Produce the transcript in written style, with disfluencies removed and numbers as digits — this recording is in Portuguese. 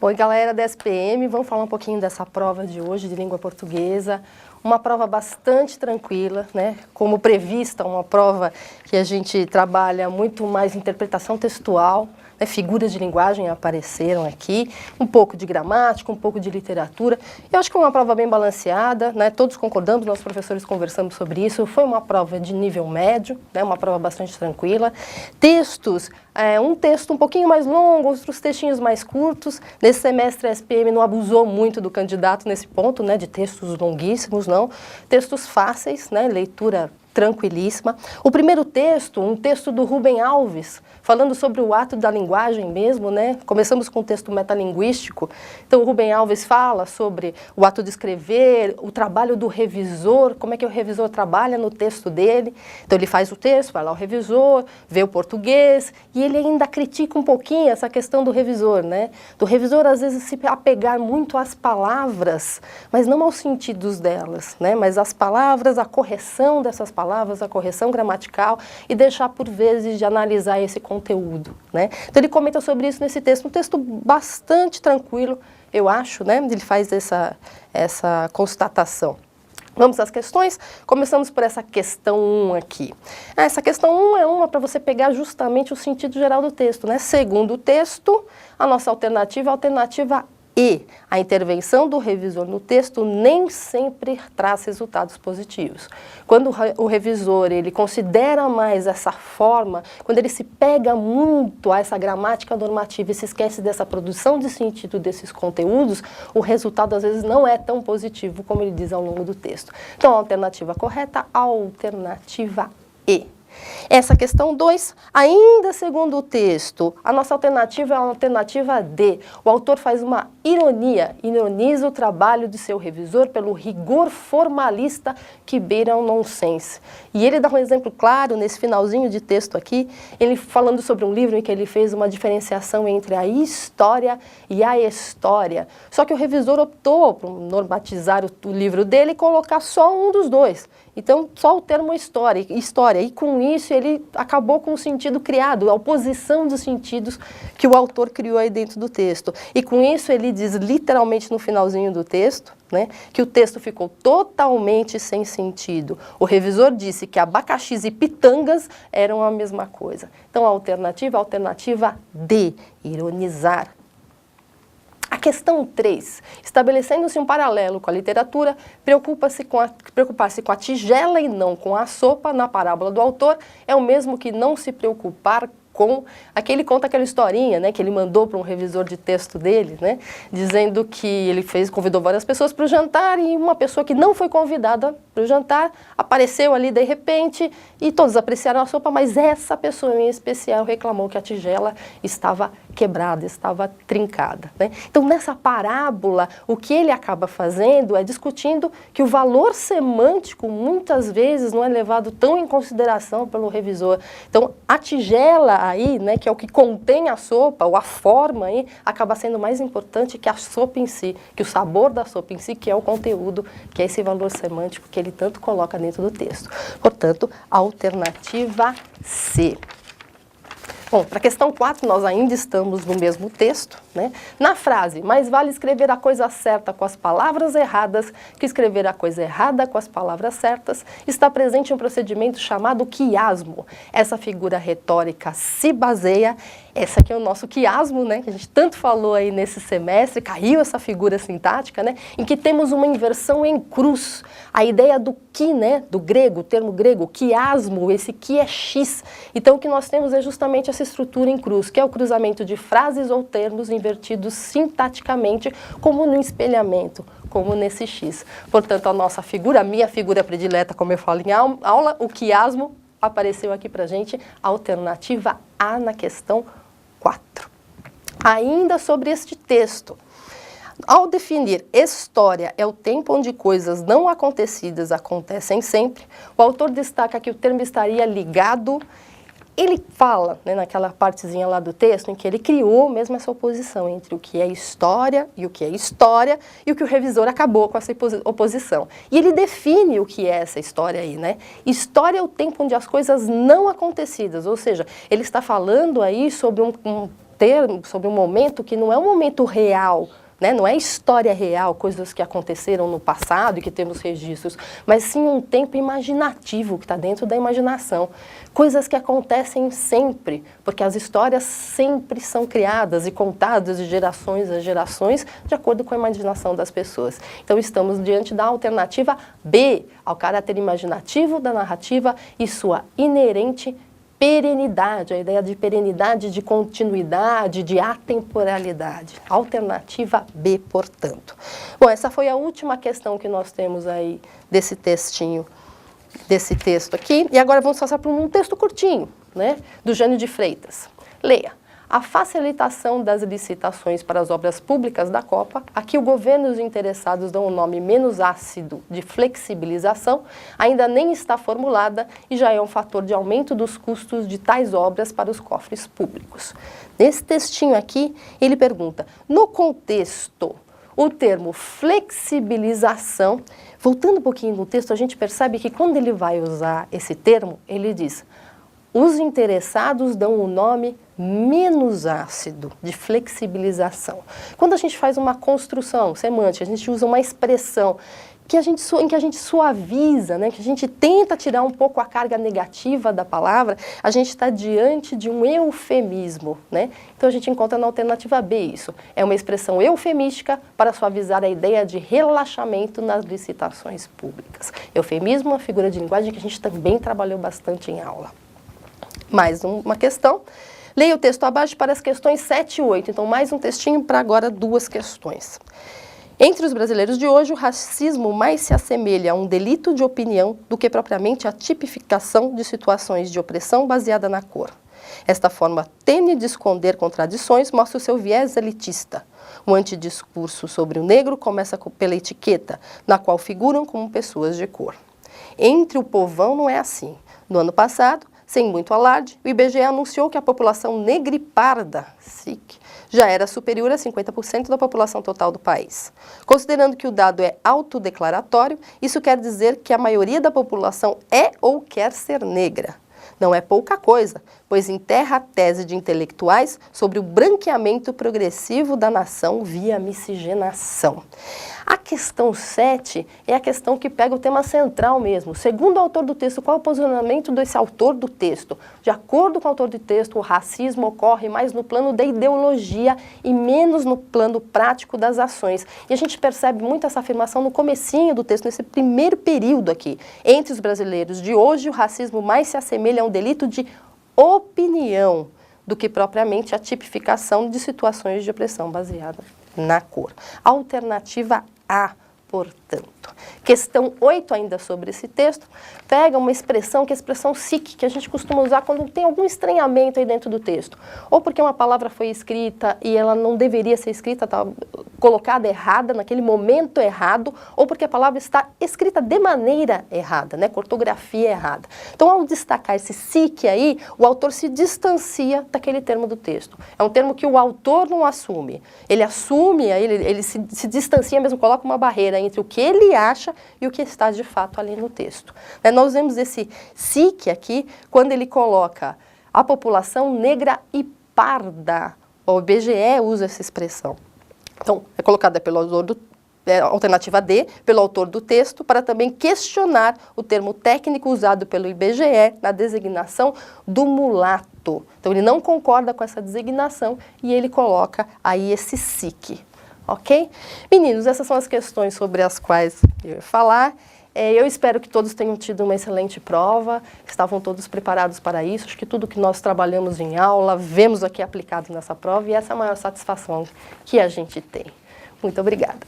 Oi, galera da SPM, vamos falar um pouquinho dessa prova de hoje de língua portuguesa. Uma prova bastante tranquila, né? Como prevista, uma prova que a gente trabalha muito mais interpretação textual, né? Figuras de linguagem apareceram aqui, um pouco de gramática, um pouco de literatura. Eu acho que é uma prova bem balanceada, né? Todos concordamos, nós professores conversamos sobre isso. Foi uma prova de nível médio, né? Uma prova bastante tranquila. Textos, um texto um pouquinho mais longo, outros textinhos mais curtos. Nesse semestre a SPM não abusou muito do candidato nesse ponto, né? De textos longuíssimos, não. Textos fáceis, né? Leitura tranquilíssima. O primeiro texto, um texto do Rubem Alves, falando sobre o ato da linguagem mesmo, né? Começamos com um texto metalinguístico. Então, o Rubem Alves fala sobre o ato de escrever, o trabalho do revisor, como é que o revisor trabalha no texto dele. Então, ele faz o texto, vai lá o revisor, vê o português, e ele ainda critica um pouquinho essa questão do revisor, né? Do revisor, às vezes, se apegar muito às palavras, mas não aos sentidos delas, né? Mas às palavras, a correção dessas palavras, a correção gramatical, e deixar, por vezes, de analisar esse conteúdo, né? Então, ele comenta sobre isso nesse texto, um texto bastante tranquilo, eu acho, né? Ele faz essa constatação. Vamos às questões? Começamos por essa questão 1 aqui. Essa questão 1 é uma para você pegar justamente o sentido geral do texto, né? Segundo o texto, a nossa alternativa é a alternativa E. A intervenção do revisor no texto nem sempre traz resultados positivos. Quando o revisor ele considera mais essa forma, quando ele se pega muito a essa gramática normativa e se esquece dessa produção de sentido desses conteúdos, o resultado às vezes não é tão positivo como ele diz ao longo do texto. Então, a alternativa correta, a alternativa E. Essa questão 2, ainda segundo o texto, a nossa alternativa é a alternativa D. O autor faz uma ironia, ironiza o trabalho de seu revisor pelo rigor formalista que beira um nonsense. E ele dá um exemplo claro nesse finalzinho de texto aqui, ele falando sobre um livro em que ele fez uma diferenciação entre a história e a história. Só que o revisor optou por normatizar o livro dele e colocar só um dos dois. Então, só o termo história, e com isso ele acabou com o sentido criado, a oposição dos sentidos que o autor criou aí dentro do texto. E com isso ele diz literalmente no finalzinho do texto, né, que o texto ficou totalmente sem sentido. O revisor disse que abacaxis e pitangas eram a mesma coisa. Então, a alternativa D, ironizar. A questão 3, estabelecendo-se um paralelo com a literatura, preocupar-se com a tigela e não com a sopa na parábola do autor é o mesmo que não se preocupar com... Aqui ele conta aquela historinha, né, que ele mandou para um revisor de texto dele, né, dizendo que ele convidou várias pessoas para o jantar e uma pessoa que não foi convidada para o jantar apareceu ali de repente e todos apreciaram a sopa, mas essa pessoa em especial reclamou que a tigela estava quebrada, estava trincada, né? Então, nessa parábola, o que ele acaba fazendo é discutindo que o valor semântico muitas vezes não é levado tão em consideração pelo revisor. Então, a tigela aí, né, que é o que contém a sopa, ou a forma aí, acaba sendo mais importante que a sopa em si, que o sabor da sopa em si, que é o conteúdo, que é esse valor semântico que ele tanto coloca dentro do texto. Portanto, a alternativa C. Bom, para a questão 4, nós ainda estamos no mesmo texto, né? Na frase, mais vale escrever a coisa certa com as palavras erradas que escrever a coisa errada com as palavras certas, está presente um procedimento chamado quiasmo. Essa figura retórica se baseia, essa aqui é o nosso quiasmo, né? Que a gente tanto falou aí nesse semestre, caiu essa figura sintática, né? Em que temos uma inversão em cruz. A ideia do qui, né? Do grego, o termo grego, quiasmo, esse qui é x. Então, o que nós temos é justamente essa estrutura em cruz, que é o cruzamento de frases ou termos invertidos sintaticamente, como no espelhamento, como nesse X. Portanto, a nossa figura, a minha figura predileta, como eu falo em aula, o quiasmo, apareceu aqui pra gente, a alternativa A na questão 4. Ainda sobre este texto, ao definir história é o tempo onde coisas não acontecidas acontecem sempre, o autor destaca que o termo estaria ligado. Ele fala, né, naquela partezinha lá do texto, em que ele criou mesmo essa oposição entre o que é história e o que é história, e o que o revisor acabou com essa oposição. E ele define o que é essa história aí, né? História é o tempo onde as coisas não acontecidas, ou seja, ele está falando aí sobre um termo, sobre um momento que não é um momento real, né? Não é história real, coisas que aconteceram no passado e que temos registros, mas sim um tempo imaginativo que está dentro da imaginação. Coisas que acontecem sempre, porque as histórias sempre são criadas e contadas de gerações a gerações, de acordo com a imaginação das pessoas. Então estamos diante da alternativa B, ao caráter imaginativo da narrativa e sua inerente perenidade, a ideia de perenidade, de continuidade, de atemporalidade. Alternativa B, portanto. Bom, essa foi a última questão que nós temos aí desse textinho, desse texto aqui. E agora vamos passar para um texto curtinho, né, do Jânio de Freitas. Leia. A facilitação das licitações para as obras públicas da Copa, a que o governo e os interessados dão um nome menos ácido de flexibilização, ainda nem está formulada e já é um fator de aumento dos custos de tais obras para os cofres públicos. Nesse textinho aqui, ele pergunta, no contexto, o termo flexibilização, voltando um pouquinho no texto, a gente percebe que quando ele vai usar esse termo, ele diz, os interessados dão o nome menos ácido, de flexibilização. Quando a gente faz uma construção semântica, a gente usa uma expressão em que a gente suaviza, né, que a gente tenta tirar um pouco a carga negativa da palavra, a gente está diante de um eufemismo, né? Então a gente encontra na alternativa B isso. É uma expressão eufemística para suavizar a ideia de relaxamento nas licitações públicas. Eufemismo é uma figura de linguagem que a gente também trabalhou bastante em aula. Mais uma questão. Leia o texto abaixo para as questões 7 e 8. Então, mais um textinho para agora 2 questões. Entre os brasileiros de hoje, o racismo mais se assemelha a um delito de opinião do que propriamente a tipificação de situações de opressão baseada na cor. Esta forma tênue de esconder contradições mostra o seu viés elitista. O antidiscurso sobre o negro começa pela etiqueta, na qual figuram como pessoas de cor. Entre o povão não é assim. No ano passado, sem muito alarde, o IBGE anunciou que a população negra e parda, SIC, já era superior a 50% da população total do país. Considerando que o dado é autodeclaratório, isso quer dizer que a maioria da população é ou quer ser negra. Não é pouca coisa, pois enterra a tese de intelectuais sobre o branqueamento progressivo da nação via miscigenação. A questão 7 é a questão que pega o tema central mesmo. Segundo o autor do texto, qual é o posicionamento desse autor do texto? De acordo com o autor do texto, o racismo ocorre mais no plano da ideologia e menos no plano prático das ações. E a gente percebe muito essa afirmação no comecinho do texto, nesse primeiro período aqui. Entre os brasileiros de hoje, o racismo mais se assemelha a um delito de opinião do que propriamente a tipificação de situações de opressão baseada na cor. Alternativa A, portanto. Questão 8 ainda sobre esse texto, pega uma expressão que é a expressão SIC, que a gente costuma usar quando tem algum estranhamento aí dentro do texto. Ou porque uma palavra foi escrita e ela não deveria ser escrita, está colocada errada, naquele momento errado, ou porque a palavra está escrita de maneira errada, né, com ortografia errada. Então, ao destacar esse SIC aí, o autor se distancia daquele termo do texto. É um termo que o autor não assume. Ele assume, ele se distancia mesmo, coloca uma barreira entre o que ele acha e o que está de fato ali no texto. Nós vemos esse SIC aqui quando ele coloca a população negra e parda. O IBGE usa essa expressão. Então, é colocada pelo autor alternativa D, pelo autor do texto, para também questionar o termo técnico usado pelo IBGE na designação do mulato. Então, ele não concorda com essa designação e ele coloca aí esse SIC. Ok? Meninos, essas são as questões sobre as quais eu ia falar. Eu espero que todos tenham tido uma excelente prova, estavam todos preparados para isso. Acho que tudo que nós trabalhamos em aula, vemos aqui aplicado nessa prova e essa é a maior satisfação que a gente tem. Muito obrigada.